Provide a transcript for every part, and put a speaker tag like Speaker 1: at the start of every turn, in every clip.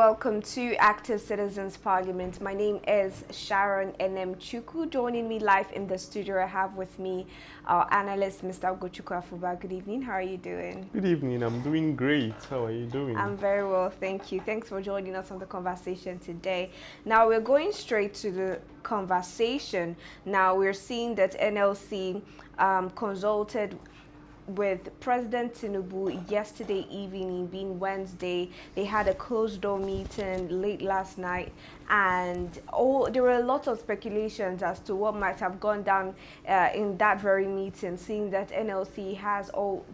Speaker 1: welcome to Active Citizens Parliament. My name is Sharon N.M. Chuku. Joining me live in the studio, I have with me our analyst, Mr. Ugochukwu Afuba. Good evening. How are you doing?
Speaker 2: Good evening. I'm doing great. How are you doing?
Speaker 1: I'm very well, thank you. Thanks for joining us on the conversation today. Now, we're going straight to the conversation. Now, we're seeing that NLC consulted with President Tinubu yesterday evening, being Wednesday. They had a closed door meeting late last night, and there were a lot of speculations as to what might have gone down in that very meeting, seeing that NLC has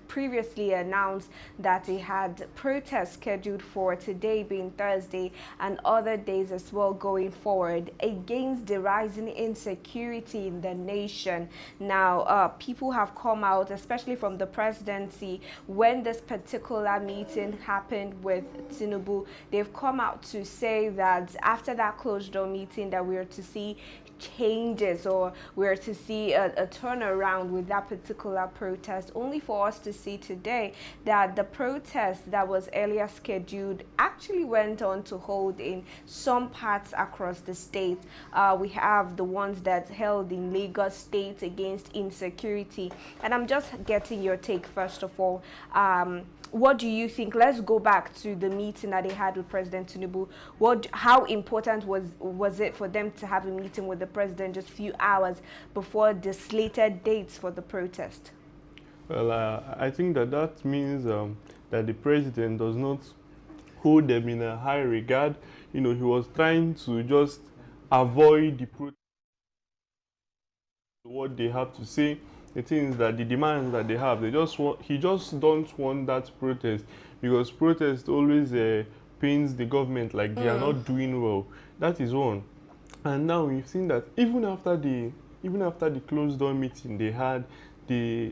Speaker 1: previously announced that they had protests scheduled for today being Thursday and other days as well going forward against the rising insecurity in the nation. Now, people have come out, especially from the presidency, when this particular meeting happened with Tinubu. They've come out to say that after that closed door meeting that we are to see changes, or we're to see a turnaround with that particular protest, only for us to see today that the protest that was earlier scheduled actually went on to hold in some parts across the state. We have the ones that held in Lagos State against insecurity, and I'm just getting your take first of all. What do you think? Let's go back to the meeting that they had with President Tinubu. How important was it for them to have a meeting with the president just a few hours before the slated dates for the protest?
Speaker 2: Well, I think that means that the president does not hold them in a high regard. You know, he was trying to just avoid the protest, what they have to say. The things that the demands that they have, he just don't want that protest, because protest always pains the government like they are not doing well. That is one. And now we've seen that even after the closed door meeting they had, the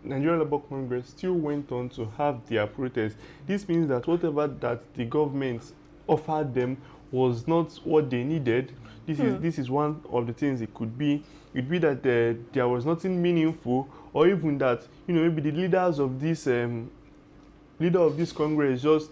Speaker 2: Nigerian Labour Congress still went on to have their protest. This means that whatever that the government offered them was not what they needed. This is one of the things it could be. It could be that there was nothing meaningful, or even that, you know, maybe the leaders of this Congress just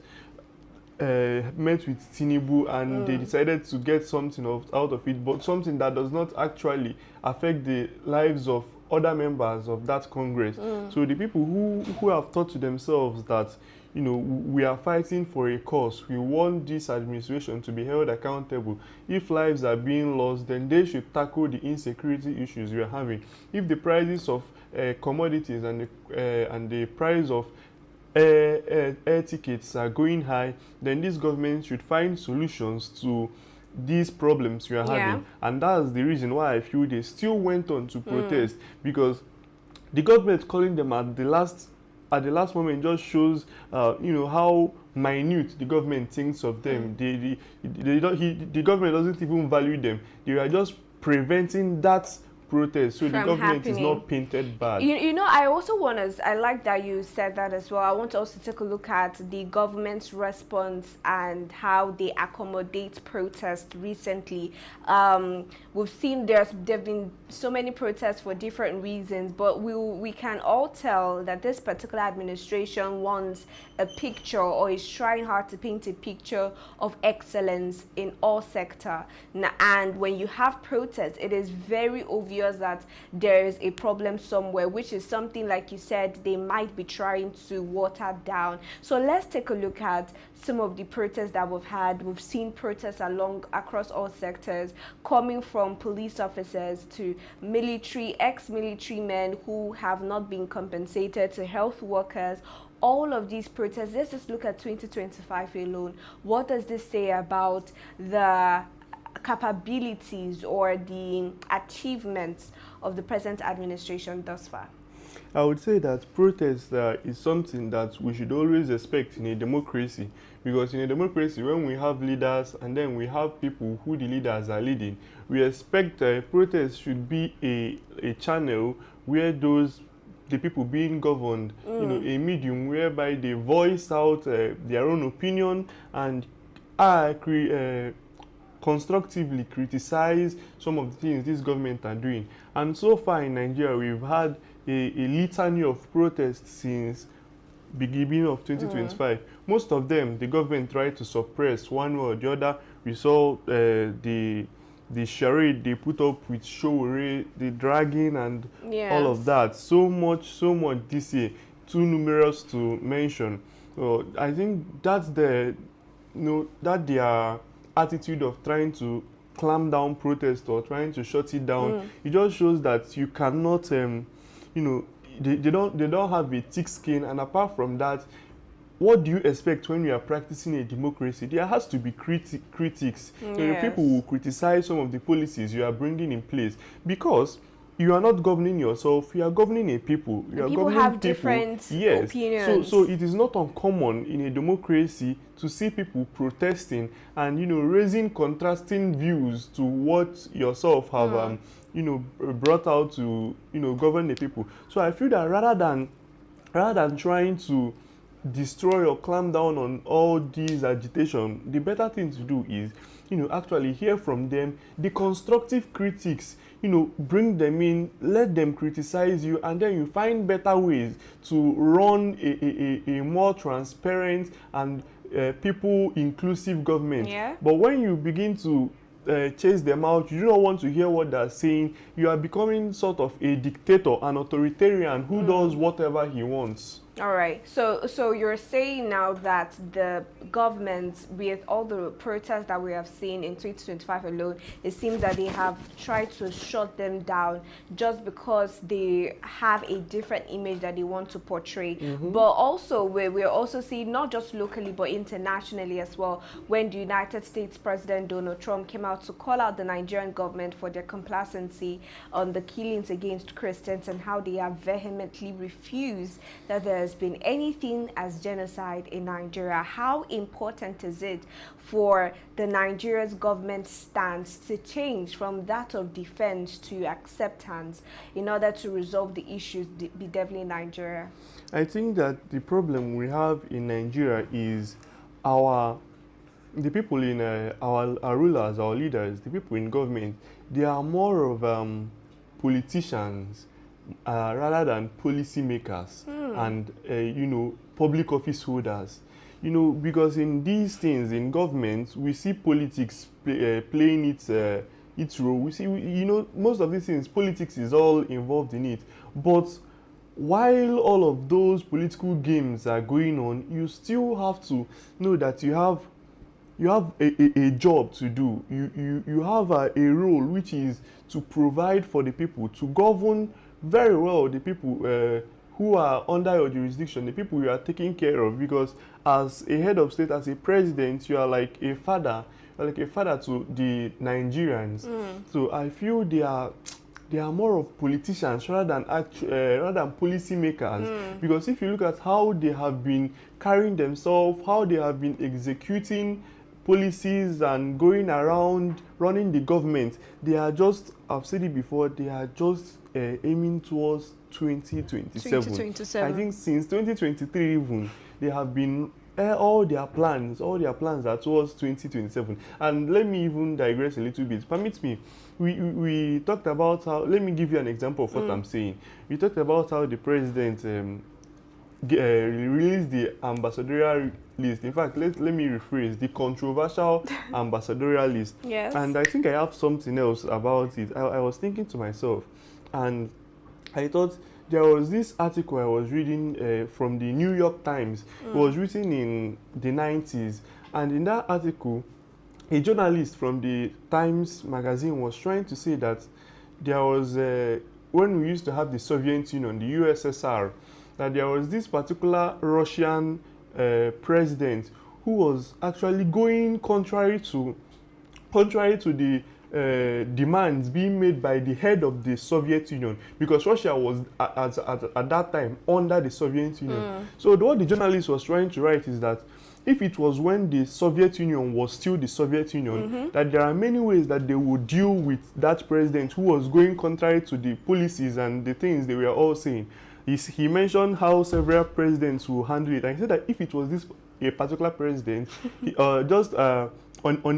Speaker 2: met with Tinubu and they decided to get something out of it, but something that does not actually affect the lives of other members of that Congress. So the people who have thought to themselves that, you know, we are fighting for a cause, we want this administration to be held accountable. If lives are being lost, then they should tackle the insecurity issues we are having. If the prices of commodities and the price of air tickets are going high, then this government should find solutions to these problems we are having. And that's the reason why I feel they still went on to protest, because the government calling them at the last moment just shows you know, how minute the government thinks of them. The government doesn't even value them. They are just preventing that protest, so the government is not painted bad.
Speaker 1: You know, I also want to, I like that you said that as well. I want to also take a look at the government's response and how they accommodate protests recently. We've seen there've been so many protests for different reasons, but we can all tell that this particular administration wants a picture, or is trying hard to paint a picture of excellence in all sectors. And when you have protests, it is very obvious that there is a problem somewhere, which is something, like you said, they might be trying to water down. So let's take a look at some of the protests that we've had. We've seen protests across all sectors, coming from police officers to military, ex-military men who have not been compensated, to health workers. All of these protests, let's just look at 2025 alone. What does this say about the capabilities or the achievements of the present administration thus far?
Speaker 2: I would say that protest is something that we should always expect in a democracy, because in a democracy, when we have leaders and then we have people who the leaders are leading, we expect protest should be a channel where the people being governed, you know, a medium whereby they voice out their own opinion and constructively criticize some of the things this government are doing. And so far in Nigeria, we've had a litany of protests since beginning of 2025. Most of them, the government tried to suppress one way or the other. We saw the charade they put up with Showore, the dragging and all of that. So much this year, too numerous to mention. So I think that's their attitude of trying to clamp down protest or trying to shut it down. It just shows that you cannot, they don't have a thick skin. And apart from that, what do you expect when you are practicing a democracy? There has to be critics. So the people will criticize some of the policies you are bringing in place, because you are not governing yourself, you are governing a people. You are
Speaker 1: people
Speaker 2: governing
Speaker 1: have different opinions.
Speaker 2: So it is not uncommon in a democracy to see people protesting and, raising contrasting views to what yourself have, brought out to, govern the people. So I feel that rather than trying to destroy or clamp down on all these agitation, the better thing to do is, actually hear from them, the constructive critics, bring them in, let them criticize you, and then you find better ways to run a more transparent and people inclusive government. But when you begin to chase them out, you do not want to hear what they're saying, you are becoming sort of a dictator, an authoritarian who does whatever he wants.
Speaker 1: All right. So you're saying now that the government, with all the protests that we have seen in 2025 alone, it seems that they have tried to shut them down just because they have a different image that they want to portray. But also, we're also seeing, not just locally but internationally as well, when the United States President Donald Trump came out to call out the Nigerian government for their complacency on the killings against Christians and how they have vehemently refused that there's been anything as genocide in Nigeria. How important is it for the Nigeria's government stance to change from that of defense to acceptance in order to resolve the issues bedeviling in Nigeria?
Speaker 2: I think that the problem we have in Nigeria is the people in our rulers, our leaders, the people in government, they are more of politicians rather than policy makers and public office holders. Because in these things in government, we see politics playing its role. We see, most of these things, politics is all involved in it. But while all of those political games are going on, you still have to know that you have a job to do. You have a role, which is to provide for the people, to govern very well the people who are under your jurisdiction, the people you are taking care of. Because as a head of state, as a president, you are like a father. You're like a father to the Nigerians. So I feel they are more of politicians rather than policy makers. Because if you look at how they have been carrying themselves, how they have been executing policies and going around running the government, they are just, I've said it before, they are just aiming towards 2027. I think since 2023 even, they have been all their plans are towards 2027. And let me even digress a little bit. Permit me. We talked about how, let me give you an example of what I'm saying. We talked about how the president released the ambassadorial list. In fact, let me rephrase, the controversial ambassadorial list.
Speaker 1: Yes.
Speaker 2: And I think I have something else about it. I was thinking to myself, and I thought there was this article I was reading from the New York Times. It was written in the 90s. And in that article, a journalist from the Times magazine was trying to say that there was, when we used to have the Soviet Union, the USSR, that there was this particular Russian president who was actually going contrary to the demands being made by the head of the Soviet Union, because Russia was at that time under the Soviet Union. So what the journalist was trying to write is that if it was when the Soviet Union was still the Soviet Union, that there are many ways that they would deal with that president who was going contrary to the policies and the things they were all saying. He mentioned how several presidents will handle it. And he said that if it was a particular president, just on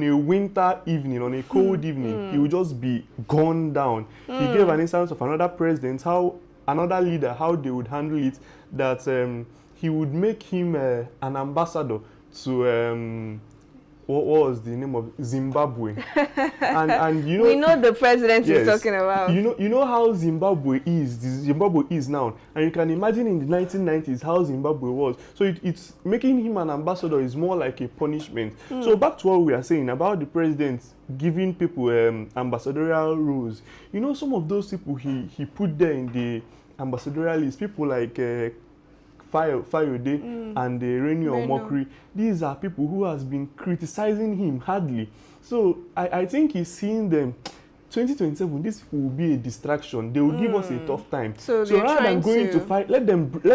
Speaker 2: a winter evening, on a cold evening, he would just be gone down. He gave an instance of another president, another leader, how they would handle it, that he would make him an ambassador to what was the name of Zimbabwe? and you know,
Speaker 1: we know the president
Speaker 2: yes,
Speaker 1: is talking about.
Speaker 2: You know how Zimbabwe is. Zimbabwe is now, and you can imagine in the 1990s how Zimbabwe was. So it's making him an ambassador is more like a punishment. So back to what we are saying about the president giving people ambassadorial roles. You know, some of those people he put there in the ambassadorial list, people like Fayode and Reni Omokri. These are people who has been criticizing him hardly. So I think he's seeing them. 2027, this will be a distraction. They will give us a tough time. So rather than going to fight, let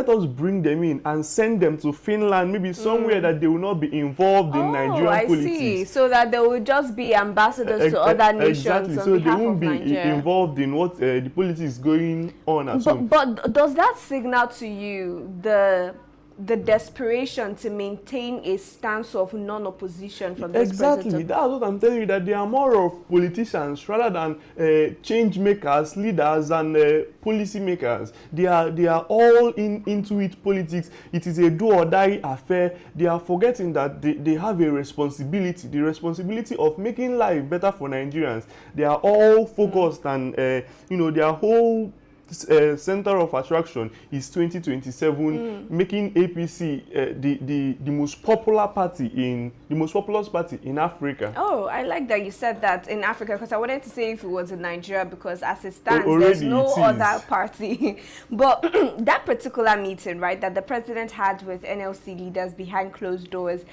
Speaker 2: us bring them in and send them to Finland, maybe somewhere that they will not be involved in Nigerian politics.
Speaker 1: I see. So that they will just be ambassadors to other nations.
Speaker 2: Exactly. So they won't be involved in what the politics is going on at home.
Speaker 1: But does that signal to you the desperation to maintain a stance of non-opposition from this president?
Speaker 2: Exactly. That's what I'm telling you, that they are more of politicians rather than change makers, leaders, and policy makers. They are all into it politics. It is a do or die affair. They are forgetting that they have a responsibility, the responsibility of making life better for Nigerians. They are all focused and their whole center of attraction is 2027, making APC the most popular party the most populous party in Africa. Oh,
Speaker 1: I like that you said that, in Africa, because I wanted to say if it was in Nigeria, because as it stands, there's no other party. But that particular meeting, right, that the president had with NLC leaders behind closed doors,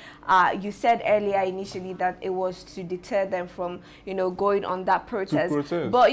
Speaker 1: you said earlier initially that it was to deter them from, going on that protest. But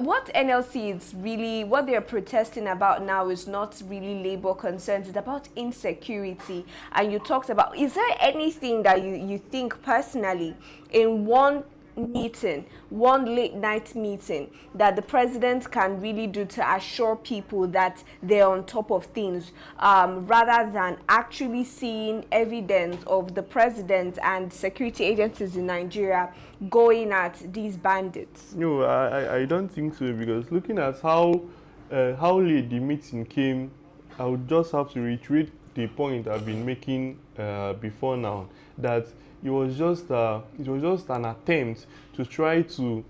Speaker 1: what NLC is really, what they are protesting about now is not really labor concerns, it's about insecurity. And you talked about, is there anything that you think personally in one meeting, one late night meeting, that the president can really do to assure people that they're on top of things, rather than actually seeing evidence of the president and security agencies in Nigeria going at these bandits?
Speaker 2: No, I don't think so, because looking at how late the meeting came, I would just have to reiterate the point I've been making before now, that it was just an attempt to try to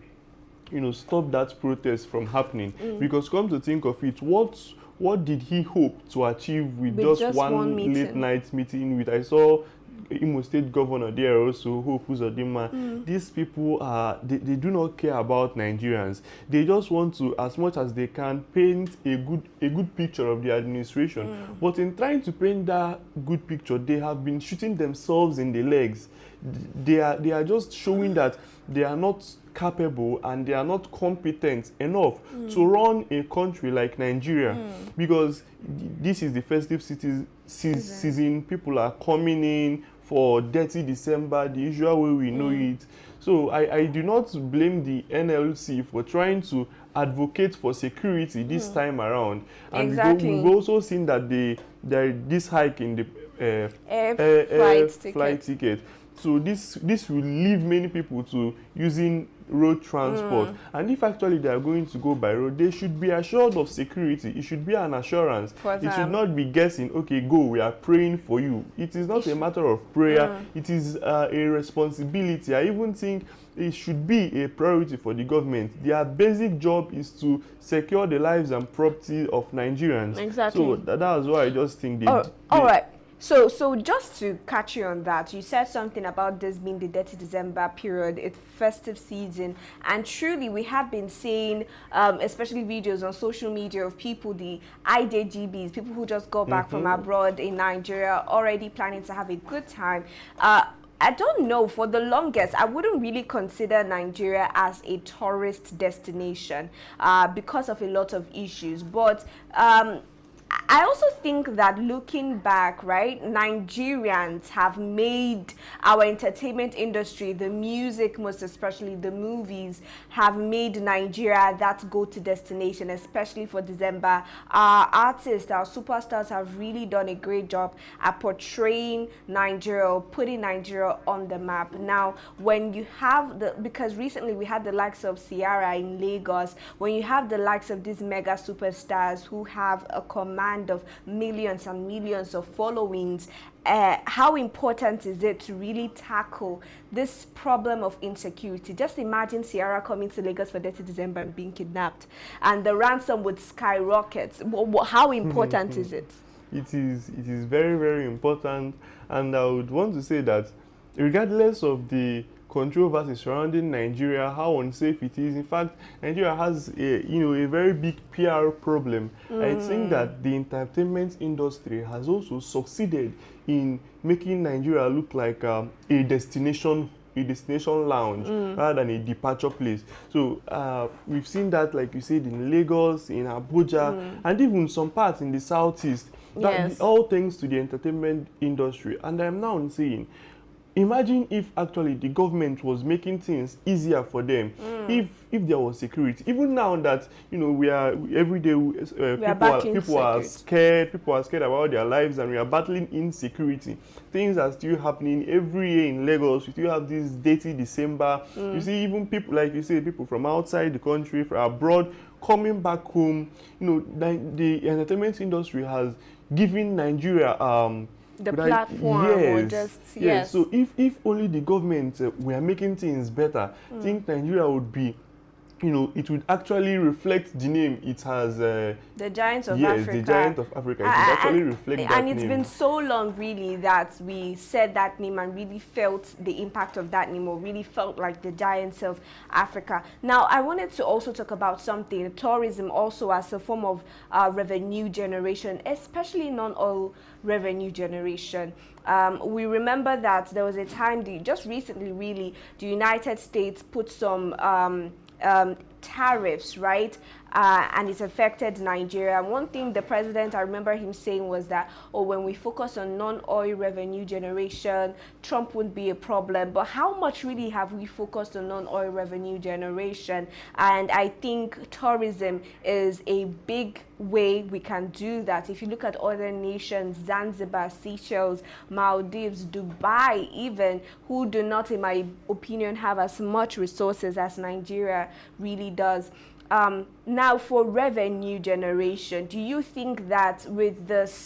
Speaker 2: stop that protest from happening. Because come to think of it, what did he hope to achieve with just one late night meeting with, I saw Imo State Governor there also, Hope Uzodinma. These people they do not care about Nigerians. They just want to, as much as they can, paint a good picture of the administration. But in trying to paint that good picture, they have been shooting themselves in the legs. They are just showing that they are not capable and they are not competent enough to run a country like Nigeria, because this is the festive season. People are coming in for dirty December, the usual way we know it. So I do not blame the NLC for trying to advocate for security this time around. And we've also seen that there is this hike in the flight ticket. So this will leave many people to using road transport. And if actually they are going to go by road, they should be assured of security. It should be an assurance. It should not be guessing, okay, go, we are praying for you. It is not a matter of prayer. It is a responsibility. I even think it should be a priority for the government. Their basic job is to secure the lives and property of Nigerians.
Speaker 1: Exactly.
Speaker 2: So that's why I just think
Speaker 1: all right. So just to catch you on that, you said something about this being the dirty December period, it's festive season, and truly we have been seeing, especially videos on social media of people, the IJGBs, people who just got back from abroad in Nigeria, already planning to have a good time. I don't know, for the longest, I wouldn't really consider Nigeria as a tourist destination because of a lot of issues, but I also think that looking back, right, Nigerians have made our entertainment industry, the music, most especially the movies, have made Nigeria that go-to destination, especially for December. Our artists, our superstars have really done a great job at portraying Nigeria, putting Nigeria on the map. Now, when you have because recently we had the likes of Ciara in Lagos, when you have the likes of these mega superstars who have a command command of millions and millions of followings, how important is it to really tackle this problem of insecurity? Just imagine Sierra coming to Lagos for 30 December and being kidnapped, and the ransom would skyrocket. How important is it?
Speaker 2: It is very, very important, and I would want to say that regardless of the controversy surrounding Nigeria, how unsafe it is, in fact, Nigeria has a very big PR problem. I think that the entertainment industry has also succeeded in making Nigeria look like a destination lounge rather than a departure place. So we've seen that, like you said, in Lagos, in Abuja, and even some parts in the southeast.
Speaker 1: Yes.
Speaker 2: All thanks to the entertainment industry. And I'm now saying, imagine if actually the government was making things easier for them, if there was security. Even now that we are every day, people are scared. People are scared about their lives, and we are battling insecurity. Things are still happening every year in Lagos. We still have this dirty December. You see, even people, like you say, people from outside the country, from abroad, coming back home. The entertainment industry has given Nigeria
Speaker 1: the platform, or just yes.
Speaker 2: So if only the government were making things better, I think Nigeria would be, it would actually reflect the name it has.
Speaker 1: The Giant of Africa.
Speaker 2: Yes, the Giant of Africa. It would actually reflect that name.
Speaker 1: And it's been so long, really, that we said that name and really felt the impact of that name, or really felt like the Giants of Africa. Now, I wanted to also talk about something, tourism also as a form of revenue generation, especially non-oil revenue generation. We remember that there was a time, just recently, really, the United States put some tariffs, right? And it affected Nigeria. One thing the president, I remember him saying, was that, when we focus on non-oil revenue generation, Trump wouldn't be a problem. But how much really have we focused on non-oil revenue generation? And I think tourism is a big way we can do that. If you look at other nations, Zanzibar, Seychelles, Maldives, Dubai even, who do not, in my opinion, have as much resources as Nigeria really does. Now, for revenue generation, do you think that with the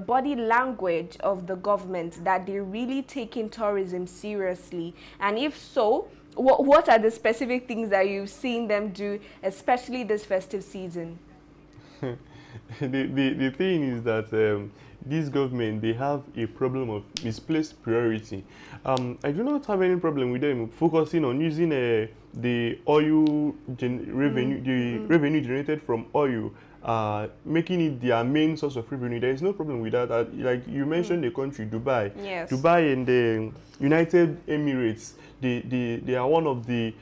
Speaker 1: body language of the government, that they're really taking tourism seriously? And if so, what are the specific things that you've seen them do, especially this festive season?
Speaker 2: The thing is that this government, they have a problem of misplaced priority. I do not have any problem with them focusing on using the oil revenue generated from oil, making it their main source of revenue. There is no problem with that. Like you mentioned, the country Dubai.
Speaker 1: Yes.
Speaker 2: Dubai and the United Emirates, they are one of the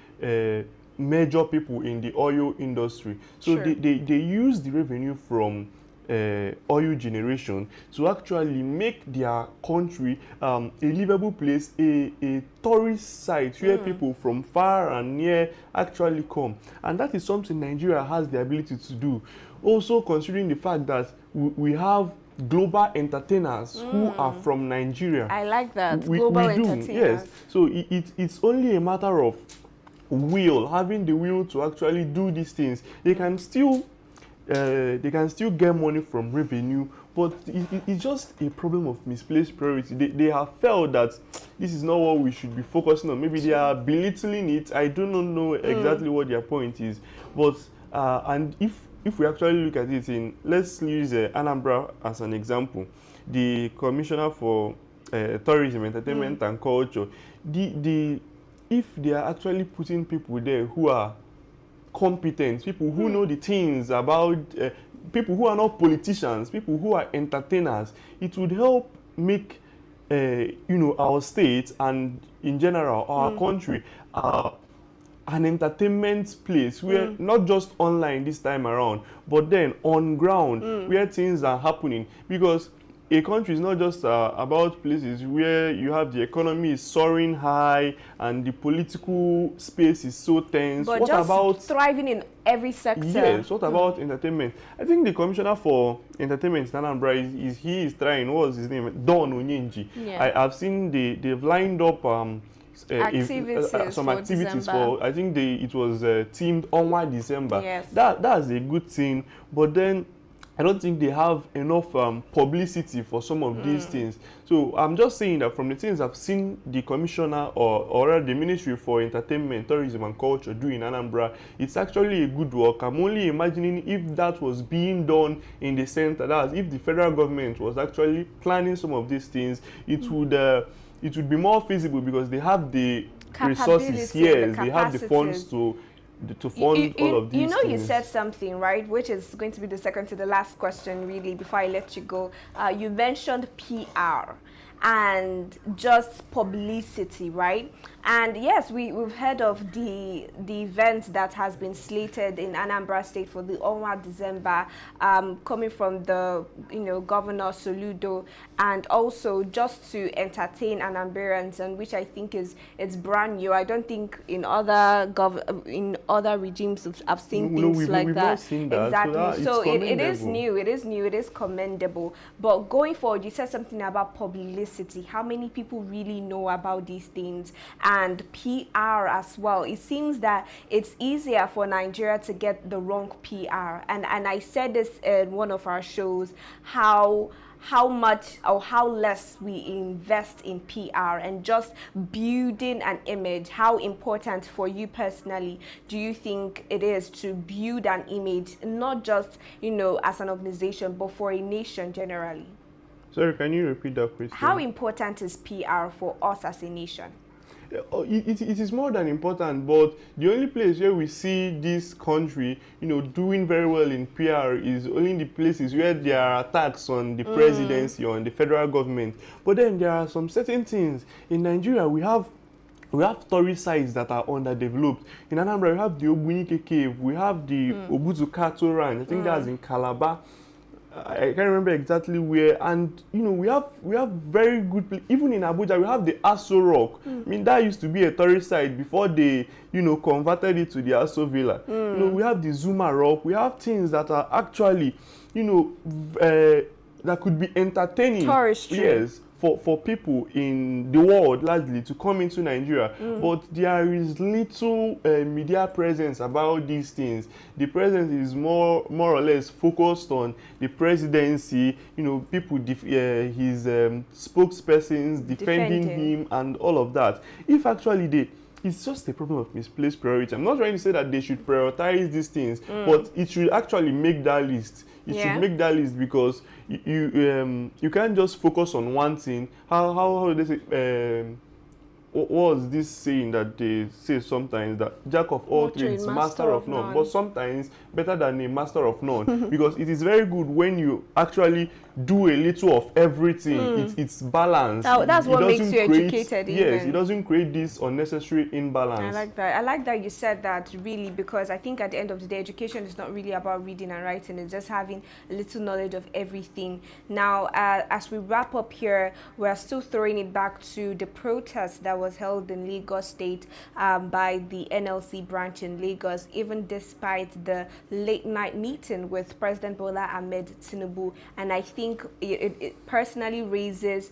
Speaker 2: major people in the oil industry. So
Speaker 1: sure.
Speaker 2: they use the revenue from oil generation to actually make their country a livable place, a tourist site where people from far and near actually come. And that is something Nigeria has the ability to do. Also considering the fact that we have global entertainers who are from Nigeria.
Speaker 1: I like that. Global entertainers.
Speaker 2: Yes. So it's only a matter of having the will to actually do these things. They can still get money from revenue, but it's just a problem of misplaced priority. They have felt that this is not what we should be focusing on. Maybe they are belittling it. I do not know exactly what their point is. But and if we actually look at it let's use Anambra as an example, the Commissioner for Tourism, Entertainment and Culture, if they are actually putting people there who are competent, people who know the things about, people who are not politicians, people who are entertainers, it would help make our state and in general our country an entertainment place where not just online this time around, but then on ground where things are happening. Because a country is not just about places where you have the economy is soaring high and the political space is so tense.
Speaker 1: But
Speaker 2: what
Speaker 1: just
Speaker 2: about
Speaker 1: thriving in every sector?
Speaker 2: Yes. What about entertainment? I think the Commissioner for Entertainment, Anambra, is trying. What was his name? Don Onyenji.
Speaker 1: Yeah.
Speaker 2: I've seen they've lined up some activities
Speaker 1: December.
Speaker 2: for, I think it was themed Onwa December.
Speaker 1: Yes.
Speaker 2: That's a good thing, but then I don't think they have enough publicity for some of these things. So I'm just saying that from the things I've seen the commissioner or the Ministry for Entertainment, Tourism and Culture do in Anambra, it's actually a good work. I'm only imagining if that was being done in the center, that's if the federal government was actually planning some of these things, it would be more feasible because they have the resources, yes, they have the funds to fund all of these
Speaker 1: you know,
Speaker 2: things.
Speaker 1: you said something, right, which is going to be the second to the last question, really, before I let you go. You mentioned PR and just publicity, right? And yes, we've heard of the event that has been slated in Anambra State for the Onwa December, coming from the Governor Soludo, and also just to entertain Anamberans, and which I think it's brand new. I don't think in other regimes I've seen things like
Speaker 2: we've
Speaker 1: that.
Speaker 2: not seen that.
Speaker 1: Exactly. So it is new. It is new. It is commendable. But going forward, you said something about publicity. How many people really know about these things? And PR as well. It seems that it's easier for Nigeria to get the wrong PR. And I said this in one of our shows, how much or how less we invest in PR and just building an image. How important for you personally do you think it is to build an image, not just as an organization, but for a nation generally?
Speaker 2: Sorry, can you repeat that question?
Speaker 1: How important is PR for us as a nation?
Speaker 2: It is more than important, but the only place where we see this country, doing very well in PR is only in the places where there are attacks on the presidency, on the federal government. But then there are some certain things. In Nigeria, we have tourist sites that are underdeveloped. In Anambra, we have the Ogbunike Cave, we have the Obuzu Cattle Ranch. I think that's in Calabar. I can't remember exactly where, and we have very good. Even in Abuja, we have the Aso Rock. I mean, that used to be a tourist site before they converted it to the Aso Villa. We have the Zuma Rock. We have things that are actually that could be entertaining.
Speaker 1: Touristry.
Speaker 2: Yes. For people in the world largely to come into Nigeria, but there is little media presence about these things. The presence is more or less focused on the presidency, people, his spokespersons defending him and all of that. If actually it's just a problem of misplaced priority. I'm not trying to say that they should prioritize these things, but it should actually make that list. It should make that list because you can't just focus on one thing. How do they say? What was this saying that they say sometimes, that jack of all trades, master of none, but sometimes better than a master of none, because it is very good when you actually do a little of everything. It's balanced.
Speaker 1: That's what makes you educated.
Speaker 2: Yes, it doesn't create this unnecessary imbalance.
Speaker 1: I like that. I like that you said that, really, because I think at the end of the day, education is not really about reading and writing. It's just having a little knowledge of everything. Now, as we wrap up here, we're still throwing it back to the protest that was held in Lagos State by the NLC branch in Lagos, even despite the late night meeting with President Bola Ahmed Tinubu. And I think it personally raises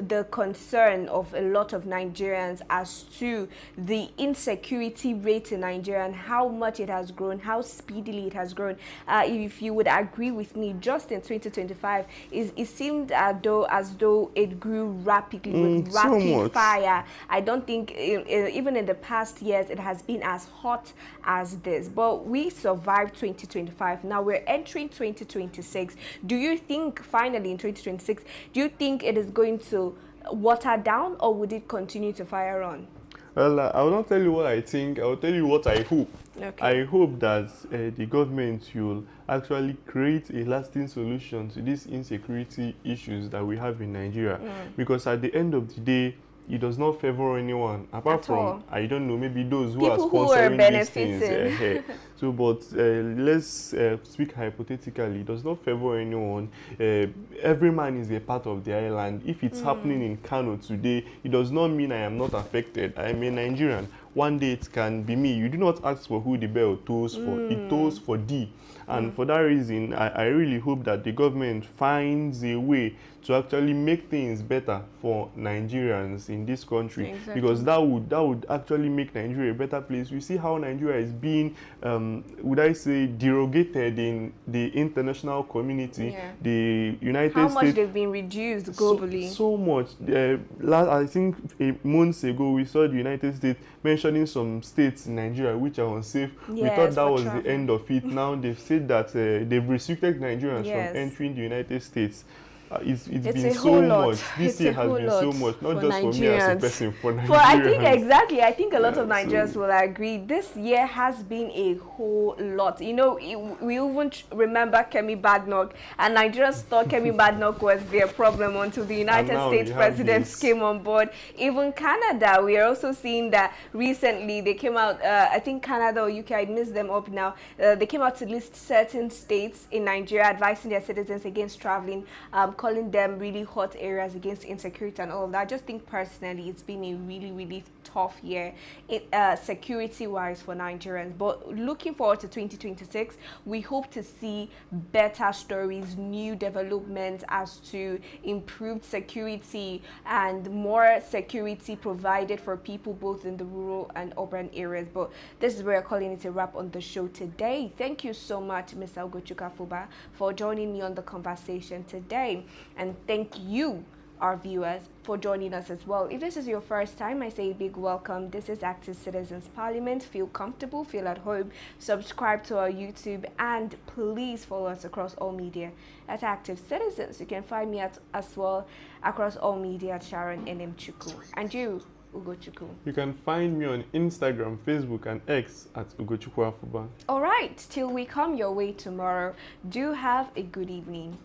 Speaker 1: the concern of a lot of Nigerians as to the insecurity rate in Nigeria and how much it has grown, how speedily it has grown. If you would agree with me, just in 2025, it seemed as though it grew rapidly with rapid fire. I don't think even in the past years it has been as hot as this. But we survived 2025. Now we're entering 2026. Do you think finally in 2026, do you think it is going to water down, or would it continue to fire on?
Speaker 2: Well, I will not tell you what I think. I will tell you what I hope.
Speaker 1: Okay.
Speaker 2: I hope that the government will actually create a lasting solution to these insecurity issues that we have in Nigeria. Because at the end of the day, it does not favor anyone apart from, I don't know, maybe those who
Speaker 1: people
Speaker 2: are sponsoring these things. so, but let's speak hypothetically. It does not favor anyone. Every man is a part of the island. If it's happening in Kanu today, it does not mean I am not affected. I am a Nigerian. One day it can be me. You do not ask for who the bell tolls for. It tolls for thee. And for that reason, I really hope that the government finds a way to actually make things better for Nigerians in this country. Exactly. Because that would actually make Nigeria a better place. We see how Nigeria is being, would I say, derogated in the international community. Yeah. The United States. How
Speaker 1: much they've been reduced globally.
Speaker 2: So much. I think months ago, we saw the United States mentioning some states in Nigeria which are unsafe. Yes, we thought that was the end of it. Now they've said that they've restricted Nigerians from entering the United States. It's been so much. This year has been so much, not just for me as a person, for Nigerians.
Speaker 1: I think a lot of Nigerians will agree. This year has been a whole lot. You know, we even remember Kemi Badenoch, and Nigerians thought Kemi Badenoch was their problem until the United States president came on board. Even Canada, we are also seeing that recently they came out, I think Canada or UK, I missed them up now, they came out to list certain states in Nigeria advising their citizens against traveling, calling them really hot areas against insecurity and all of that. I just think personally it's been a really, really tough year security-wise for Nigerians. But looking forward to 2026, we hope to see better stories, new developments as to improved security and more security provided for people both in the rural and urban areas. But this is where we're calling it a wrap on the show today. Thank you so much, Mr. Ugochukwu, for joining me on the conversation today. And thank you, our viewers, for joining us as well. If this is your first time, I say a big welcome. This is Active Citizens Parliament. Feel comfortable, feel at home. Subscribe to our YouTube and please follow us across all media at Active Citizens. You can find me as well across all media at Sharon Nmchukwu. And you, Ugochukwu.
Speaker 2: You can find me on Instagram, Facebook, and X at Ugochukwu Afuba.
Speaker 1: All right, till we come your way tomorrow, do have a good evening.